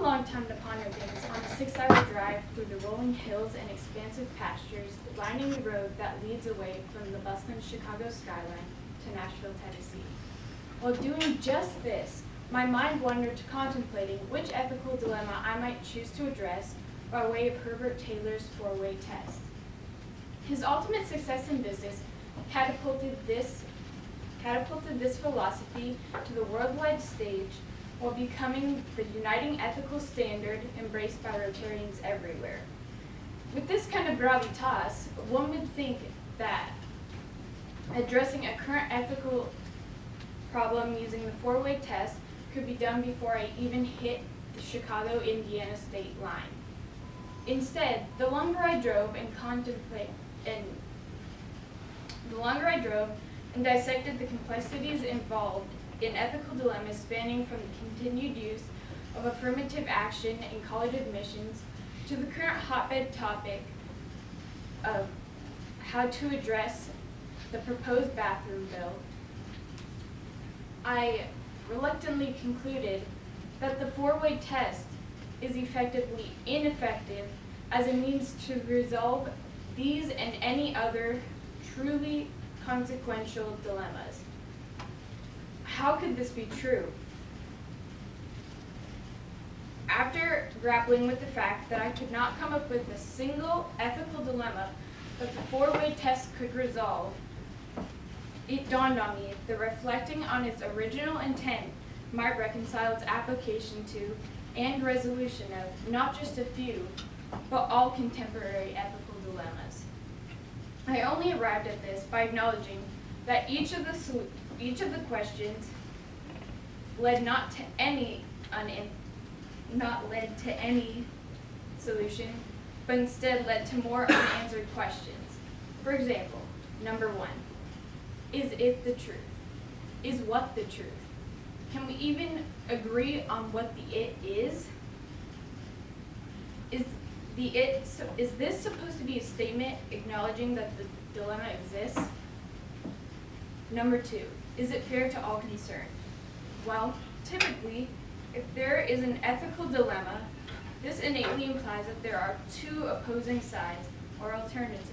long time to ponder things on a 6-hour drive through the rolling hills and expansive pastures lining the road that leads away from the bustling Chicago skyline to Nashville, Tennessee. While doing just this, my mind wandered to contemplating which ethical dilemma I might choose to address by way of Herbert Taylor's 4-way test. His ultimate success in business catapulted this philosophy to the worldwide stage while becoming the uniting ethical standard embraced by Rotarians everywhere. With this kind of gravitas, one would think that addressing a current ethical problem using the 4-way test could be done before I even hit the Chicago-Indiana state line. Instead, the longer I drove and dissected the complexities involved in ethical dilemmas spanning from the continued use of affirmative action in college admissions to the current hotbed topic of how to address the proposed bathroom bill, I reluctantly concluded that the 4-way test is effectively ineffective as a means to resolve these and any other truly consequential dilemmas. How could this be true? After grappling with the fact that I could not come up with a single ethical dilemma that the 4-way test could resolve, it dawned on me that reflecting on its original intent might reconcile its application to and resolution of not just a few, but all contemporary ethical dilemmas. I only arrived at this by acknowledging that each of the questions not led to any solution, but instead led to more unanswered questions. For example, number 1, is it the truth? Is what the truth? Can we even agree on what the it is? Is this supposed to be a statement acknowledging that the dilemma exists? Number 2, is it fair to all concerned? Well, typically, if there is an ethical dilemma, this innately implies that there are 2 opposing sides or alternatives.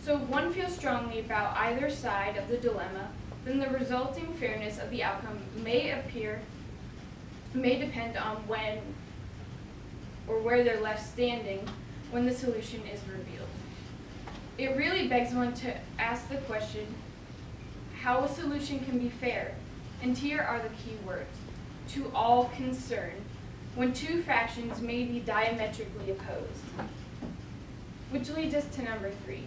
So if one feels strongly about either side of the dilemma, then the resulting fairness of the outcome may depend on when or where they're left standing when the solution is revealed. It really begs one to ask the question, how a solution can be fair? And here are the key words: to all concerned, when 2 factions may be diametrically opposed. Which leads us to number 3.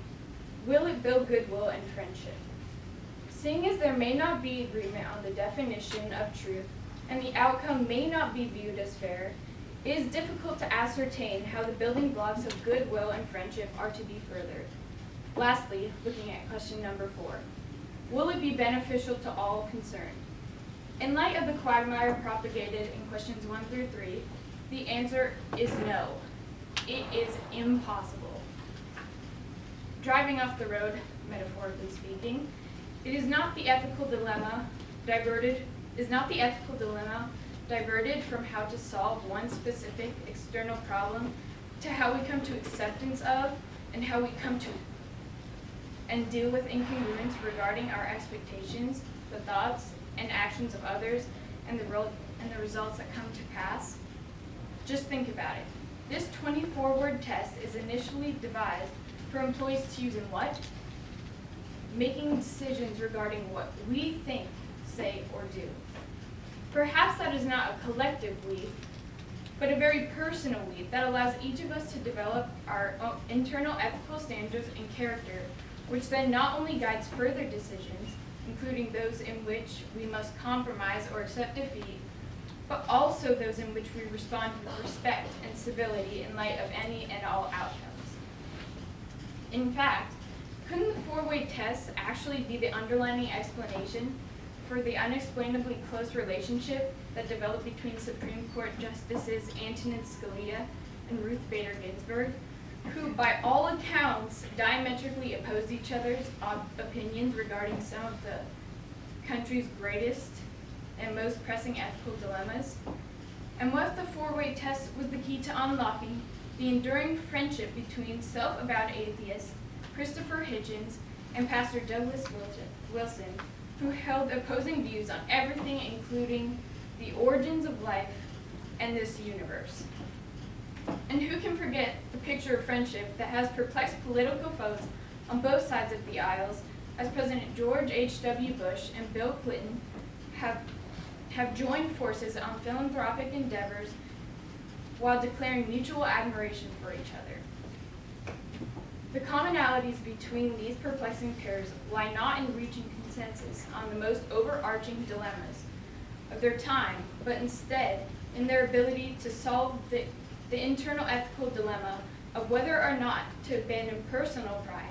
Will it build goodwill and friendship? Seeing as there may not be agreement on the definition of truth, and the outcome may not be viewed as fair, it is difficult to ascertain how the building blocks of goodwill and friendship are to be furthered. Lastly, looking at question number 4, will it be beneficial to all concerned? In light of the quagmire propagated in questions 1 through 3, the answer is no. It is impossible. Driving off the road, metaphorically speaking, is not the ethical dilemma diverted from how to solve one specific external problem to how we come to acceptance of and how we come to and deal with incongruence regarding our expectations, the thoughts and actions of others, and the results that come to pass? Just think about it. This 24-word test is initially devised for employees to use in what? Making decisions regarding what we think, say, or do. Perhaps that is not a collective we, but a very personal we that allows each of us to develop our own internal ethical standards and character, which then not only guides further decisions, including those in which we must compromise or accept defeat, but also those in which we respond with respect and civility in light of any and all outcomes. In fact, couldn't the 4-way test actually be the underlying explanation for the unexplainably close relationship that developed between Supreme Court Justices Antonin Scalia and Ruth Bader Ginsburg, who by all accounts diametrically opposed each other's opinions regarding some of the country's greatest and most pressing ethical dilemmas? And what if the four-way test was the key to unlocking the enduring friendship between self-avowed atheist Christopher Hitchens and Pastor Douglas Wilson, who held opposing views on everything, including the origins of life and this universe? And who can forget the picture of friendship that has perplexed political foes on both sides of the aisles, as President George H.W. Bush and Bill Clinton have joined forces on philanthropic endeavors while declaring mutual admiration for each other. The commonalities between these perplexing pairs lie not in reaching consensus on the most overarching dilemmas of their time, but instead in their ability to solve the internal ethical dilemma of whether or not to abandon personal pride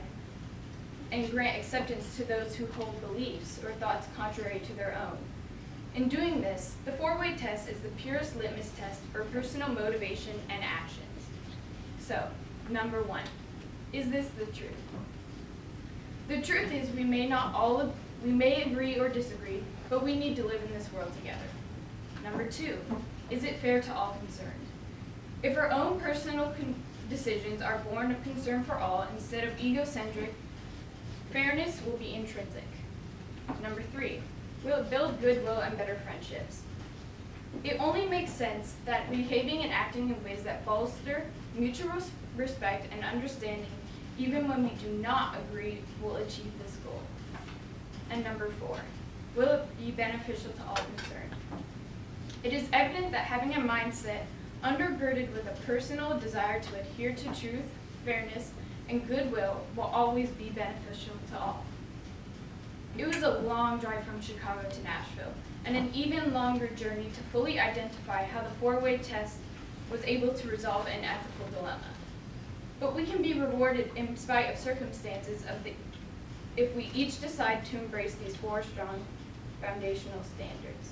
and grant acceptance to those who hold beliefs or thoughts contrary to their own. In doing this, the four-way test is the purest litmus test for personal motivation and actions. So, number 1, is this the truth? The truth is we may agree or disagree, but we need to live in this world together. Number 2, is it fair to all concerned? If our own personal decisions are born of concern for all instead of egocentric, fairness will be intrinsic. Number 3, will it build goodwill and better friendships? It only makes sense that behaving and acting in ways that bolster mutual respect and understanding, even when we do not agree, will achieve this goal. And number 4, will it be beneficial to all concerned? It is evident that having a mindset undergirded with a personal desire to adhere to truth, fairness, and goodwill will always be beneficial to all. It was a long drive from Chicago to Nashville, and an even longer journey to fully identify how the four-way test was able to resolve an ethical dilemma. But we can be rewarded in spite of circumstances if we each decide to embrace these 4 strong foundational standards.